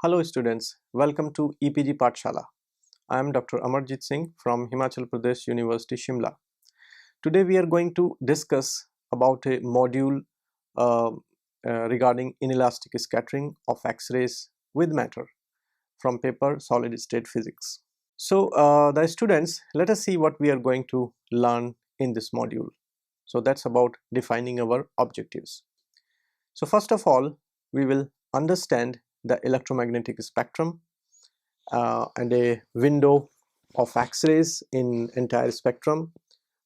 Hello students, welcome to EPG Pathshala. I am Dr. Amarjit Singh from Himachal Pradesh University, Shimla. Today we are going to discuss about a module uh, regarding inelastic scattering of X-rays with matter from paper Solid State Physics. So the students, let us see what we are going to learn in this module. So that's about defining our objectives. So first of all, we will understand the electromagnetic spectrum and a window of X-rays in entire spectrum,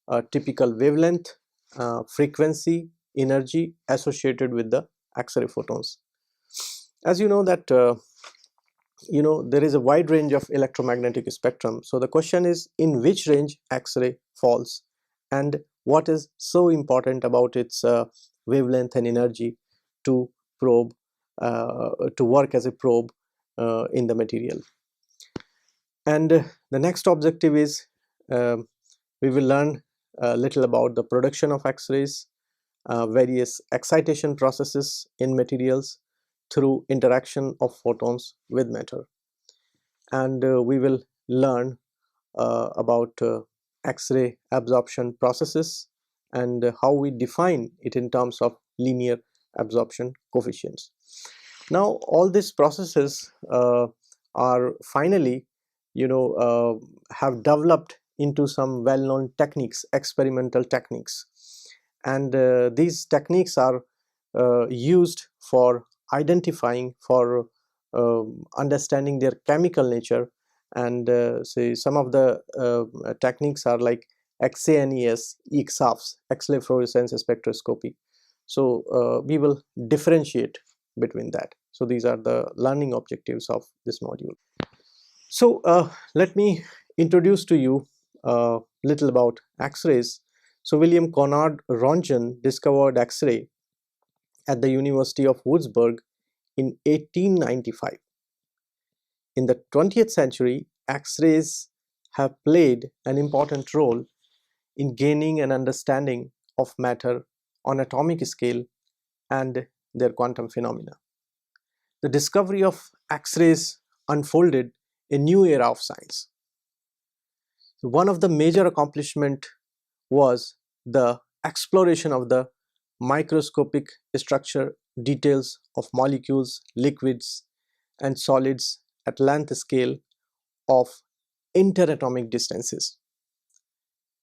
a typical wavelength, frequency, energy associated with the X-ray photons. As you know that there is a wide range of electromagnetic spectrum. So the question is, in which range X-ray falls, and what is so important about its wavelength and energy to probe to work as a probe in the material. And the next objective is we will learn a little about the production of X-rays, various excitation processes in materials through interaction of photons with matter, and we will learn about X-ray absorption processes and how we define it in terms of linear absorption coefficients. Now all these processes are finally have developed into some well-known techniques, experimental techniques, and these techniques are used for identifying, for understanding their chemical nature, and say some of the techniques are like XANES, EXAFS, X-ray fluorescence spectroscopy. So we will differentiate between that. So these are the learning objectives of this module. So let me introduce to you a little about X-rays. So William Conrad Roentgen discovered X-ray at the University of Würzburg in 1895. In the 20th century, X-rays have played an important role in gaining an understanding of matter on atomic scale and their quantum phenomena. The discovery of X-rays unfolded a new era of science. One of the major accomplishments was the exploration of the microscopic structure details of molecules, liquids, and solids at length scale of interatomic distances.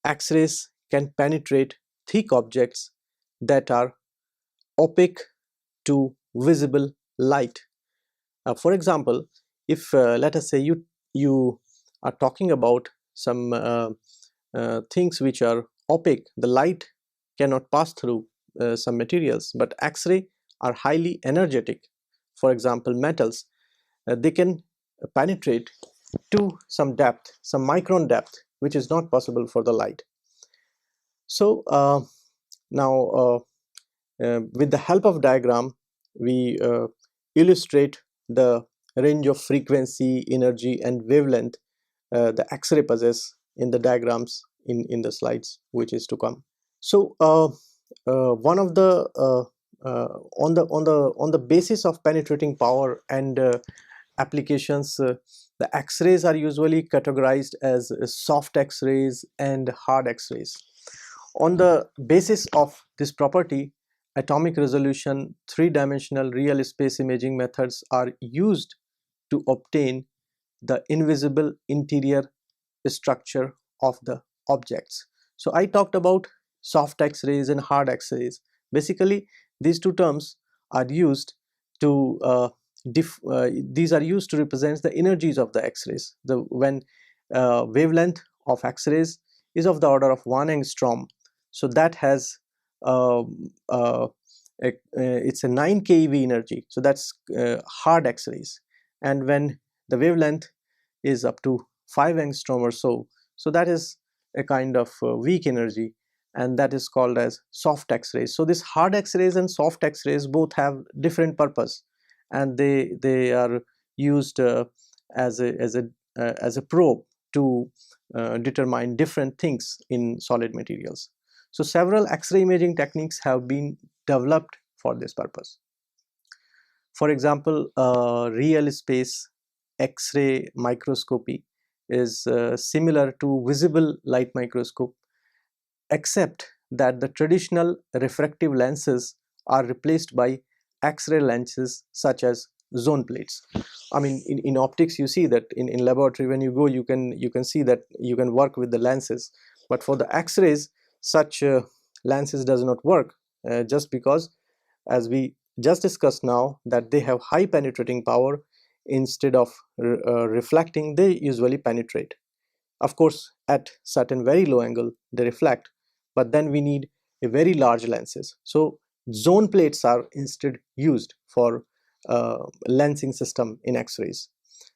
X-rays can penetrate thick objects that are opaque to visible light. For example, if let us say you are talking about some things which are opaque, the light cannot pass through some materials, but X-ray are highly energetic. For example, metals, they can penetrate to some depth, some micron depth, which is not possible for the light. So now with the help of diagram, we illustrate the range of frequency, energy, and wavelength the X-ray possess in the diagrams in the slides which is to come. So one of the on the basis of penetrating power and applications, the X-rays are usually categorized as soft X-rays and hard X-rays. On the basis of this property, atomic resolution, three-dimensional real space imaging methods are used to obtain the invisible interior structure of the objects. So I talked about soft X-rays and hard X-rays. Basically, these two terms are used to these are used to represent the energies of the X-rays. When wavelength of X-rays is of the order of 1 angstrom, so that has it's a 9 keV energy. So that's hard X-rays, and when the wavelength is up to 5 angstrom or so, so that is a kind of weak energy, and that is called as soft X-rays. So this hard X-rays and soft X-rays both have different purpose, and they are used as a probe to determine different things in solid materials. So several X-ray imaging techniques have been developed for this purpose. For example, real space X-ray microscopy is similar to visible light microscope, except that the traditional refractive lenses are replaced by X-ray lenses such as zone plates. I mean, in optics, you see that in laboratory when you go, you can see that you can work with the lenses, but for the X-rays, such lenses does not work, just because, as we just discussed now, that they have high penetrating power. Instead of reflecting, they usually penetrate. Of course, at certain very low angle they reflect, but then we need a very large lenses. So zone plates are instead used for lensing system in X-rays.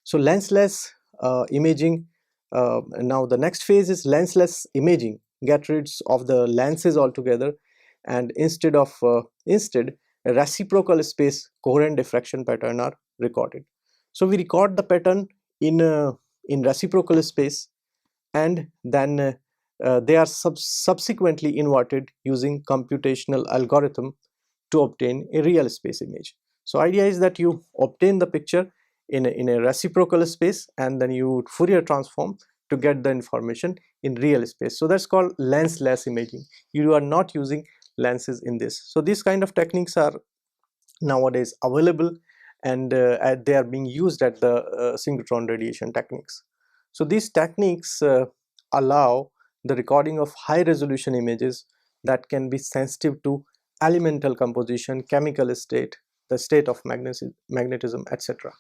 So lensless imaging. Now the next phase is lensless imaging. Get rid of the lenses altogether, and instead a reciprocal space coherent diffraction pattern are recorded. So we record the pattern in in reciprocal space, and then they are subsequently inverted using computational algorithm to obtain a real space image. So idea is that you obtain the picture in a reciprocal space, and then you Fourier transform to get the information in real space. So that's called lensless imaging. You are not using lenses in this. So these kind of techniques are nowadays available, and they are being used at the synchrotron radiation techniques. So these techniques allow the recording of high resolution images that can be sensitive to elemental composition, chemical state, the state of magnetism, etc.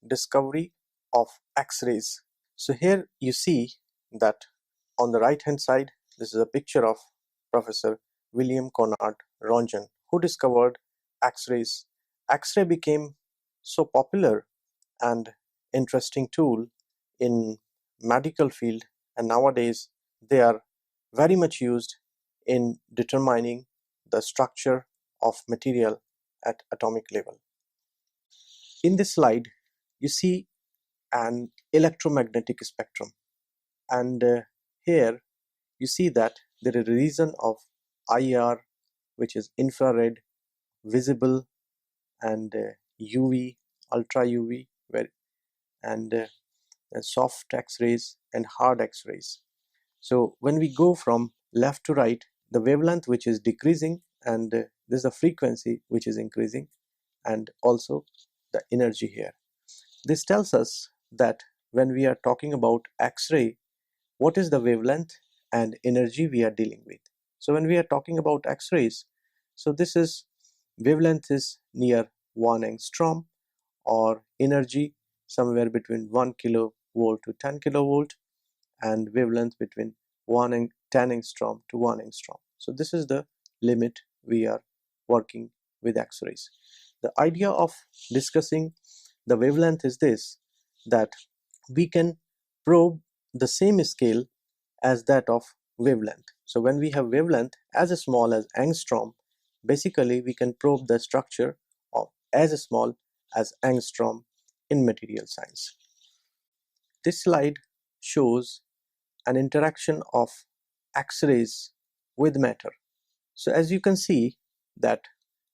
Discovery of X-rays. So here you see that on the right hand side, this is a picture of Professor William Conrad Roentgen, who discovered X-rays. X-ray became so popular and interesting tool in medical field, and nowadays they are very much used in determining the structure of material at atomic level. In this slide, you see an electromagnetic spectrum, and here you see that there is a region of IR, which is infrared, visible, and UV, ultra UV, and soft X-rays and hard X-rays. So when we go from left to right, the wavelength which is decreasing, and this is the frequency which is increasing, and also the energy here. This tells us that when we are talking about X-ray, what is the wavelength and energy we are dealing with. So when we are talking about X-rays, so this is wavelength is near 1 angstrom, or energy somewhere between 1 kilovolt to 10 kilovolt, and wavelength between 1 and 10 angstrom to 1 angstrom. So this is the limit we are working with X-rays. The idea of discussing the wavelength is this, that we can probe the same scale as that of wavelength. So when we have wavelength as small as angstrom, basically we can probe the structure of as small as angstrom in material science. This slide shows an interaction of X-rays with matter. So as you can see that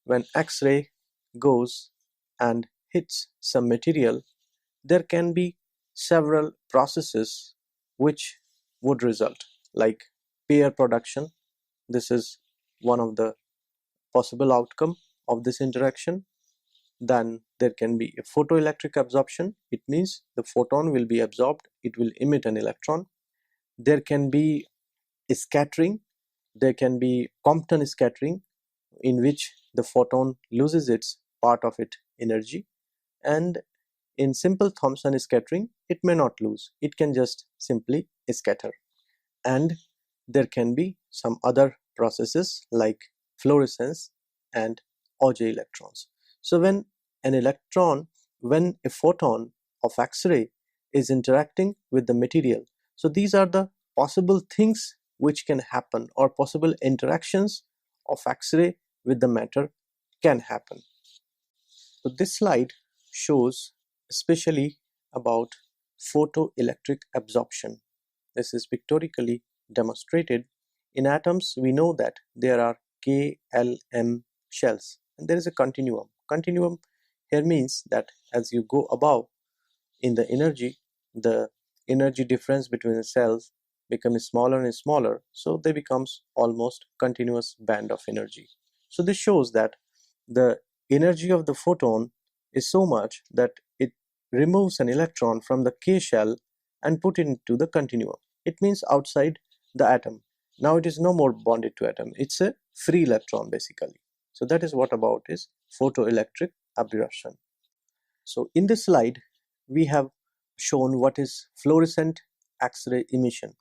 when X-ray goes and hits some material, there can be several processes which would result, like pair production. This is one of the possible outcome of this interaction. Then there can be a photoelectric absorption. It means the photon will be absorbed, it will emit an electron. There can be a scattering, there can be Compton scattering, in which the photon loses its part of its energy, and in simple Thomson scattering it may not lose, it can just simply scatter. And there can be some other processes like fluorescence and Auger electrons. So when a photon of X-ray is interacting with the material, so these are the possible things which can happen, or possible interactions of X-ray with the matter can happen. So this slide shows especially about photoelectric absorption. This is pictorially demonstrated. In atoms, we know that there are K, L, M shells, and there is a continuum. Continuum here means that as you go above in the energy difference between the cells becomes smaller and smaller, so they becomes almost continuous band of energy. So this shows that the energy of the photon is so much that it removes an electron from the K shell and put it into the continuum. It means outside the atom. Now it is no more bonded to atom. It's a free electron basically. So that is what about is photoelectric aberration. So in this slide, we have shown what is fluorescent X-ray emission.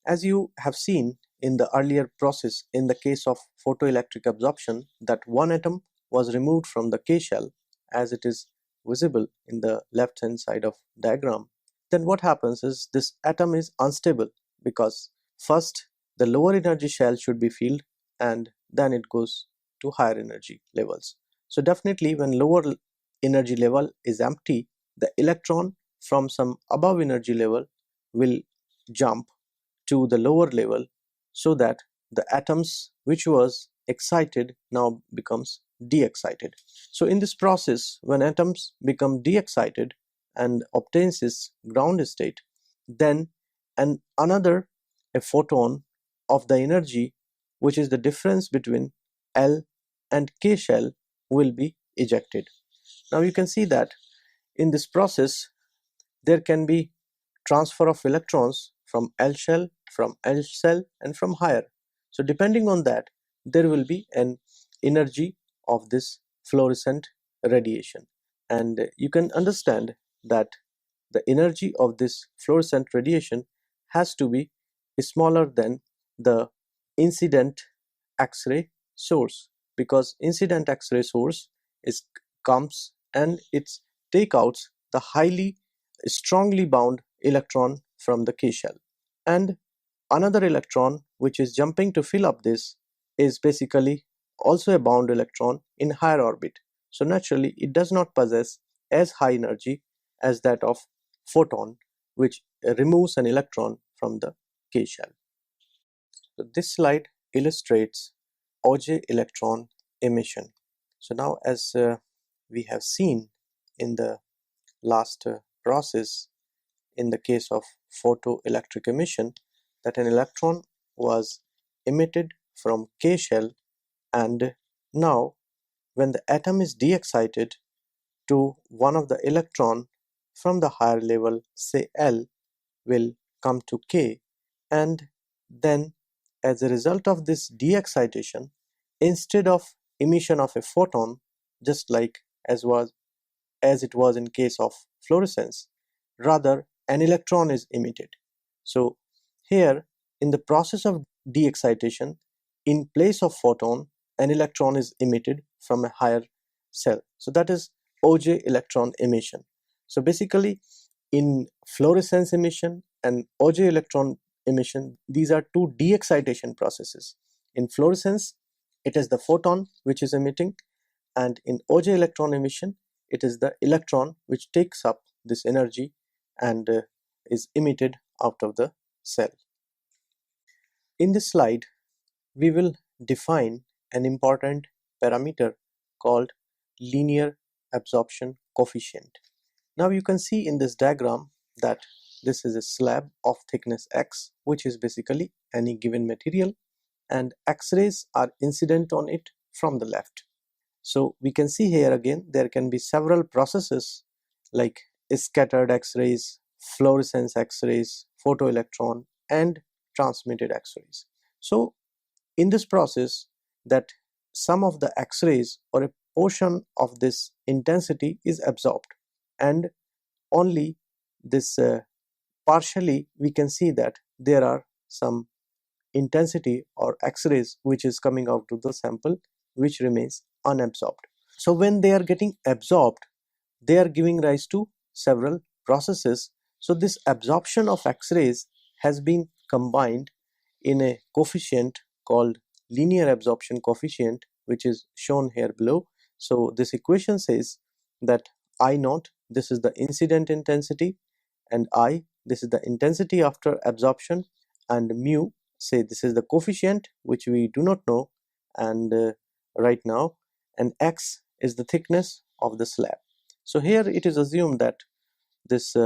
As you have seen in the earlier process in the case of photoelectric absorption, that one atom was removed from the K shell as it is visible in the left hand side of diagram. Then what happens is this atom is unstable because first the lower energy shell should be filled and then it goes to higher energy levels. So definitely when lower energy level is empty, the electron from some above energy level will jump to the lower level, so that the atoms which was excited now becomes de-excited. So in this process, when atoms become de-excited and obtains its ground state, then another a photon of the energy, which is the difference between L and K shell, will be ejected. Now you can see that in this process there can be transfer of electrons from L shell, from L cell and from higher. So depending on that, there will be an energy of this fluorescent radiation, and you can understand that the energy of this fluorescent radiation has to be smaller than the incident X-ray source, because incident X-ray source is comes and it take out the highly strongly bound electron from the K shell, and another electron which is jumping to fill up this is basically also a bound electron in higher orbit. So naturally it does not possess as high energy as that of photon, which removes an electron from the K shell. So this slide illustrates Auger electron emission. So now as we have seen in the last process in the case of photoelectric emission, that an electron was emitted from K shell, and now when the atom is de-excited to one of the electron from the higher level, say L, will come to K, and then as a result of this de-excitation, instead of emission of a photon, just like as it was in case of fluorescence, rather an electron is emitted. So here in the process of de-excitation, in place of photon, an electron is emitted from a higher cell. So that is Auger electron emission. So basically in fluorescence emission and Auger electron emission, these are two de-excitation processes. In fluorescence, it is the photon which is emitting, and in Auger electron emission, it is the electron which takes up this energy and is emitted out of the cell. In this slide, we will define an important parameter called linear absorption coefficient. Now you can see in this diagram that this is a slab of thickness x, which is basically any given material, and X-rays are incident on it from the left. So we can see here again there can be several processes like scattered X-rays, fluorescence X-rays, photoelectron and transmitted X-rays. So in this process, that some of the X-rays or a portion of this intensity is absorbed, and only this partially we can see that there are some intensity or X-rays which is coming out to the sample which remains unabsorbed. So when they are getting absorbed, they are giving rise to several processes. So this absorption of X-rays has been combined in a coefficient called linear absorption coefficient, which is shown here below. So this equation says that I naught, this is the incident intensity, and I, this is the intensity after absorption, and mu, say this is the coefficient which we do not know and right now, and x is the thickness of the slab. So here it is assumed that this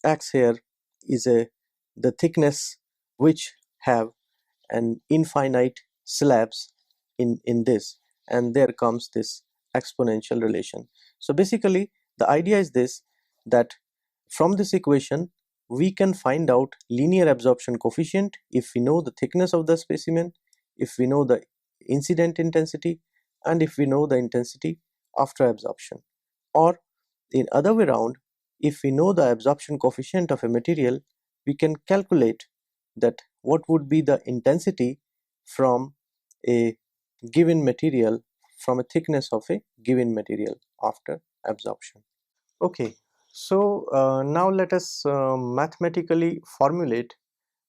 x here is the thickness which have an infinite slabs in this, and there comes this exponential relation. So basically the idea is this, that from this equation we can find out linear absorption coefficient if we know the thickness of the specimen, if we know the incident intensity, and if we know the intensity after absorption. Or in other way around, if we know the absorption coefficient of a material, we can calculate that what would be the intensity from a given material, from a thickness of a given material after absorption. Okay, so now let us mathematically formulate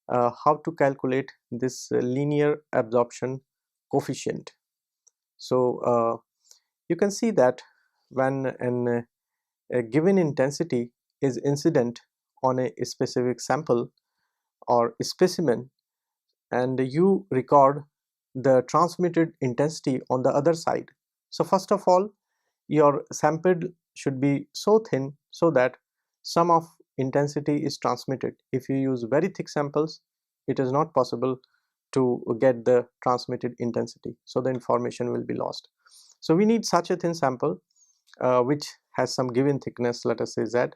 how to calculate this linear absorption coefficient. So you can see that when a given intensity is incident on a specific sample or specimen, and you record the transmitted intensity on the other side. So first of all, your sample should be so thin so that some of intensity is transmitted. If you use very thick samples, it is not possible to get the transmitted intensity, so the information will be lost. So we need such a thin sample which has some given thickness, let us say z,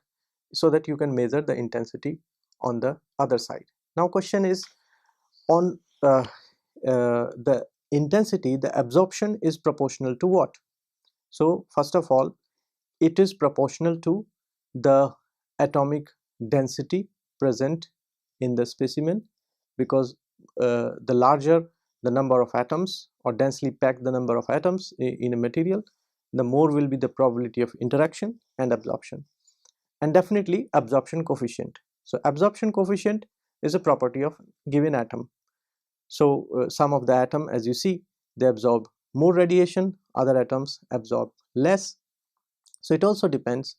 so that you can measure the intensity on the other side. Now question is, on the intensity, the absorption is proportional to what? So first of all, it is proportional to the atomic density present in the specimen, because the larger the number of atoms, or densely packed the number of atoms in a material, the more will be the probability of interaction and absorption. And definitely absorption coefficient. So absorption coefficient is a property of given atom. So some of the atom, as you see, they absorb more radiation, other atoms absorb less. So it also depends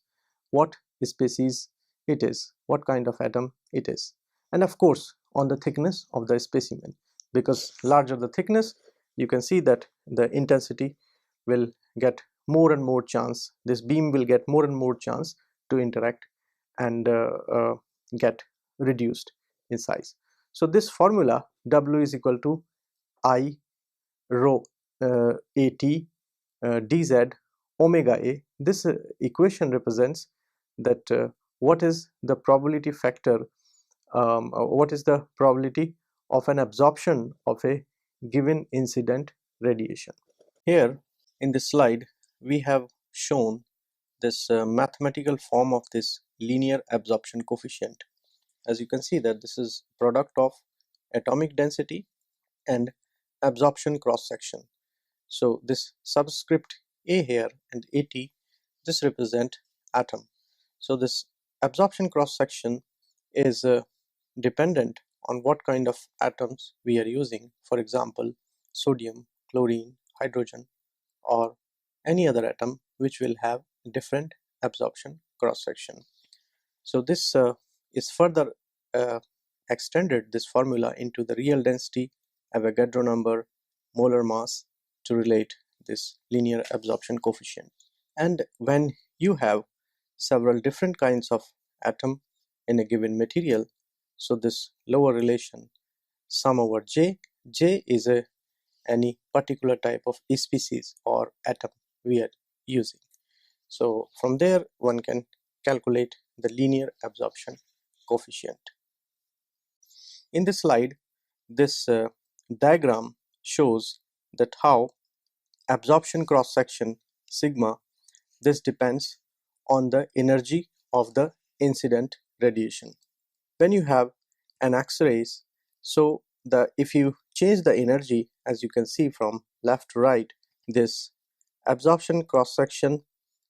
what species it is, what kind of atom it is, and of course on the thickness of the specimen, because larger the thickness, you can see that the intensity will get more and more chance, this beam will get more and more chance to interact and get reduced in size. So this formula W is equal to I rho at dz omega a, this equation represents that what is the probability factor, what is the probability of an absorption of a given incident radiation. Here in this slide we have shown this mathematical form of this linear absorption coefficient. As you can see that this is product of atomic density and absorption cross section. So this subscript A here and AT, this represent atom. So this absorption cross section is dependent on what kind of atoms we are using. For example, sodium, chlorine, hydrogen, or any other atom which will have different absorption cross section. So this is further uh, extended, this formula, into the real density, Avogadro number, molar mass, to relate this linear absorption coefficient. And when you have several different kinds of atom in a given material, so this lower relation sum over j, j is any particular type of species or atom we are using. So from there one can calculate the linear absorption coefficient. In this slide, this diagram shows that how absorption cross section sigma, this depends on the energy of the incident radiation. When you have an X-rays, so if you change the energy, as you can see from left to right, this absorption cross section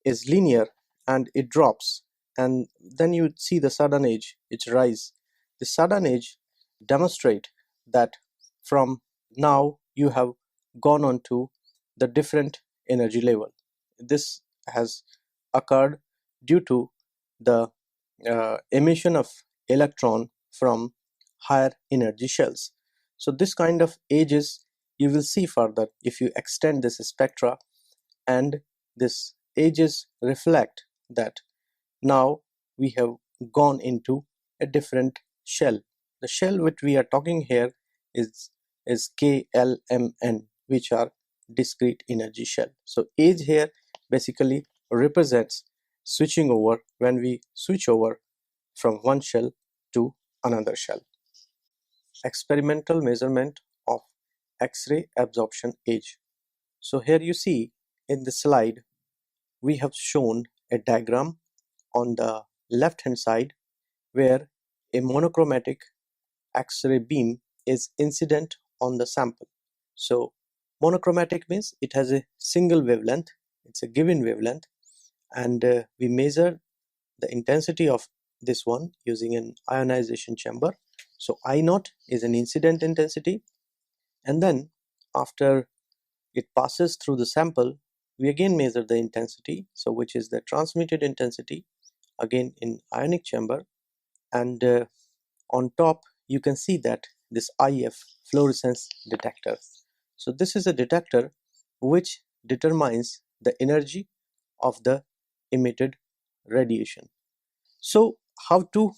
is linear and it drops, and then you see the sudden edge, it rise. The sudden edge demonstrate that from now you have gone on to the different energy level. This has occurred due to the emission of electron from higher energy shells. So this kind of edges you will see further if you extend this spectra, and this ages reflect that now we have gone into a different shell. The shell which we are talking here is KLMN, which are discrete energy shell. So age here basically represents switching over, when we switch over from one shell to another shell. Experimental measurement of X-ray absorption age. So here you see in the slide we have shown a diagram on the left hand side where a monochromatic X-ray beam is incident on the sample. So monochromatic means it has a single wavelength, it's a given wavelength, and we measure the intensity of this one using an ionization chamber. So I naught is an incident intensity, and then after it passes through the sample we again measure the intensity, so which is the transmitted intensity, again in ionic chamber, and on top you can see that this IF, fluorescence detector. So this is a detector which determines the energy of the emitted radiation. So how to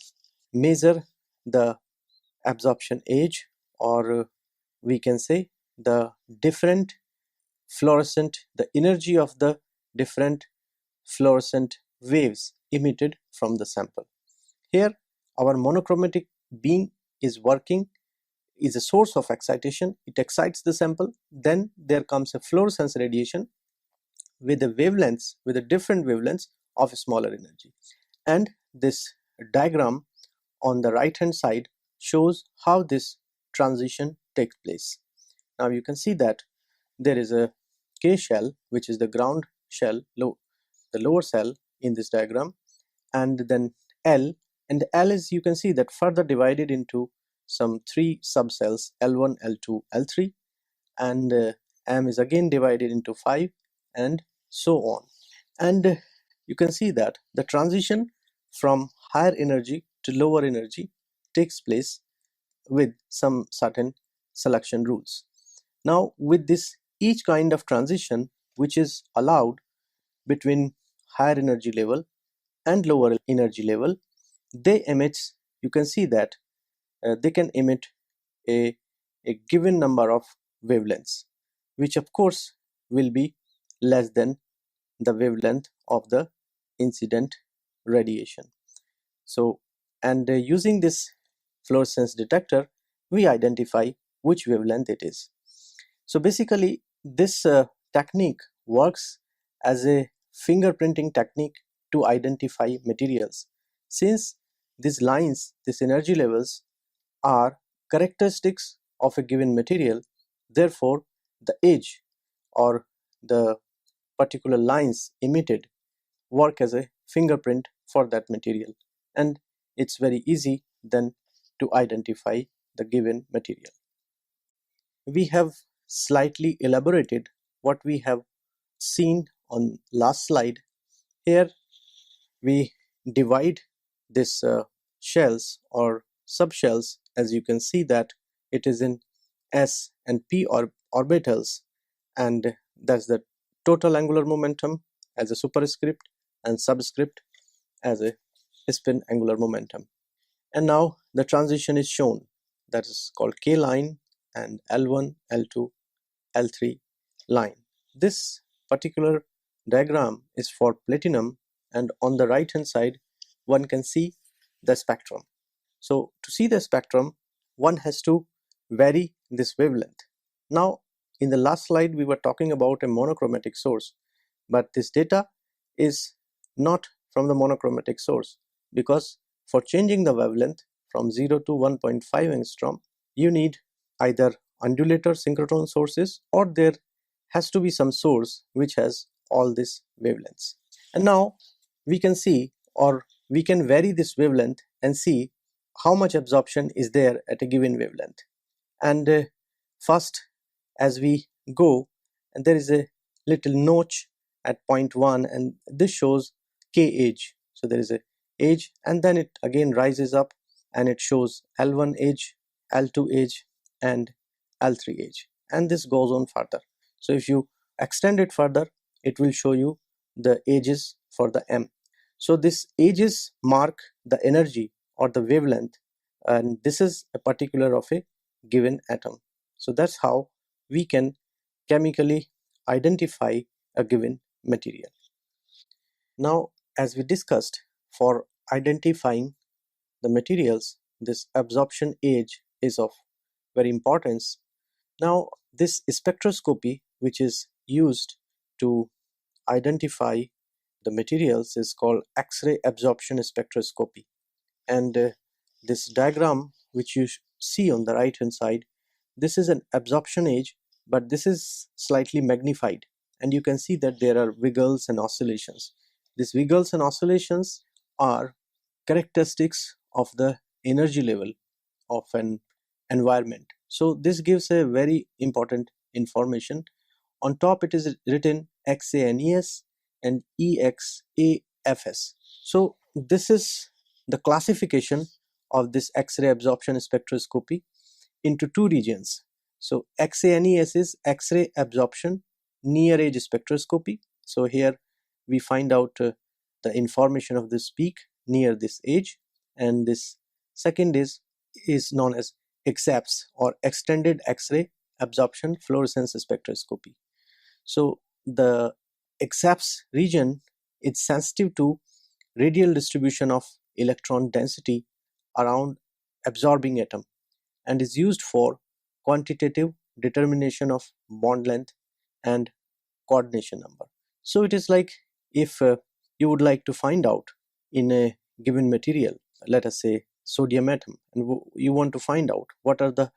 measure the absorption age, or we can say the different fluorescent, the energy of the different fluorescent waves emitted from the sample. Here our monochromatic beam is working, is a source of excitation. It excites the sample, then there comes a fluorescence radiation with a wavelengths, with a different wavelengths of a smaller energy. And this diagram on the right hand side shows how this transition takes place. Now you can see that there is a K shell, which is the ground shell, the lower cell in this diagram, and then L, and L is, you can see that, further divided into some 3 subcells, L1, L2, L3, and M is again divided into 5, and so on. And you can see that the transition from higher energy to lower energy takes place with some certain selection rules. Now with this, each kind of transition which is allowed between higher energy level and lower energy level, they emit, you can see that they can emit a given number of wavelengths, which of course will be less than the wavelength of the incident radiation. So, and using this fluorescence detector we identify which wavelength it is. So basically this technique works as a fingerprinting technique to identify materials. Since these lines, these energy levels, are characteristics of a given material, therefore the age or the particular lines emitted work as a fingerprint for that material, and it's very easy then to identify the given material. We have slightly elaborated what we have seen on last slide. Here we divide this shells or subshells, as you can see that it is in S and P orbitals, and that's the total angular momentum as a superscript and subscript as a spin angular momentum. And now the transition is shown, that is called K line and L1, L2, L3 line. This particular diagram is for platinum, and on the right hand side one can see the spectrum. So to see the spectrum one has to vary this wavelength. Now in the last slide we were talking about a monochromatic source, but this data is not from the monochromatic source, because for changing the wavelength from 0 to 1.5 angstrom you need either undulator synchrotron sources, or there has to be some source which has all these wavelengths. And now we can see, or we can vary this wavelength and see how much absorption is there at a given wavelength. And first, as we go, and there is a little notch at 0.1, and this shows K age. So there is a age, and then it again rises up and it shows L1 age, L2 age, and L3 age, and this goes on further. So if you extend it further, it will show you the edges for the M. So this edges mark the energy or the wavelength, and this is a particular of a given atom. So that's how we can chemically identify a given material. Now, as we discussed, for identifying the materials, this absorption age is of very importance. Now, this spectroscopy, which is used to identify the materials, is called X-ray absorption spectroscopy. And this diagram which you see on the right hand side, this is an absorption age, but this is slightly magnified, and you can see that there are wiggles and oscillations. These wiggles and oscillations are characteristics of the energy level of an environment. So this gives a very important information. On top it is written XANES and EXAFS. So this is the classification of this X-ray absorption spectroscopy into two regions. So XANES is X-ray absorption near edge spectroscopy. So here we find out the information of this peak near this edge, and this second is known as EXAFS or extended X-ray absorption fluorescence spectroscopy. So the EXAFS region is sensitive to radial distribution of electron density around absorbing atom and is used for quantitative determination of bond length and coordination number. So it is like if you would like to find out in a given material, let us say sodium atom, and you want to find out what are the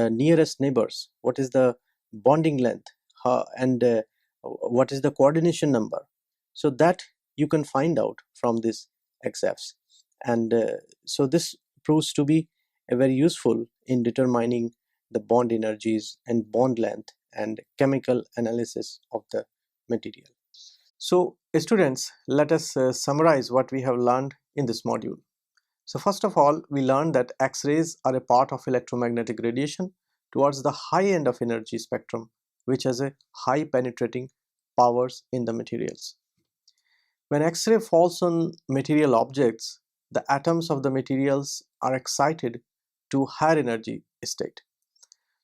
nearest neighbors, what is the bonding length, and what is the coordination number. So that you can find out from this EXAFS, and so this proves to be very useful in determining the bond energies and bond length and chemical analysis of the material. So students, let us summarize what we have learned in this module. So first of all, we learned that X-rays are a part of electromagnetic radiation towards the high end of energy spectrum, which has a high penetrating powers in the materials. When X-ray falls on material objects, the atoms of the materials are excited to higher energy state.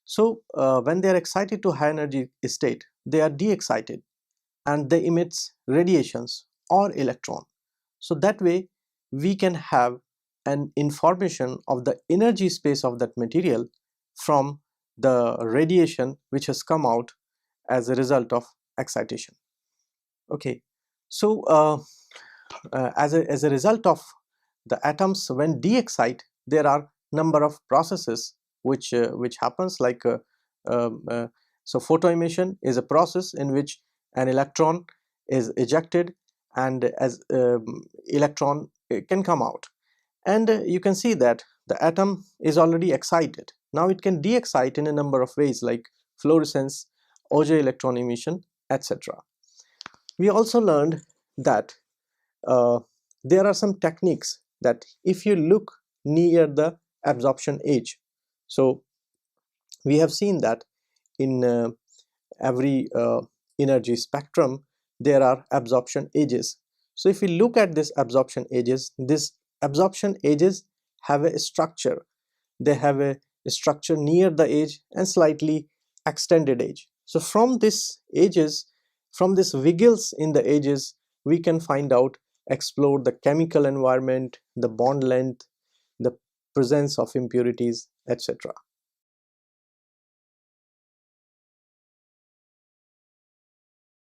So when they are excited to high energy state, they are de-excited and they emit radiations or electron. So that way we can have an information of the energy space of that material from the radiation which has come out as a result of excitation. Okay, so as a result of the atoms when de-excite, there are number of processes which happens, like so photoemission is a process in which an electron is ejected and as electron can come out, and you can see that the atom is already excited. Now it can de-excite in a number of ways, like fluorescence, Auger electron emission, etc. We also learned that there are some techniques that if you look near the absorption edge, so we have seen that in every energy spectrum there are absorption edges. So if we look at this absorption edges have a structure. They have a structure near the edge and slightly extended edge. So from this edges, from this wiggles in the edges, we can find out, explore the chemical environment, the bond length, the presence of impurities, etc.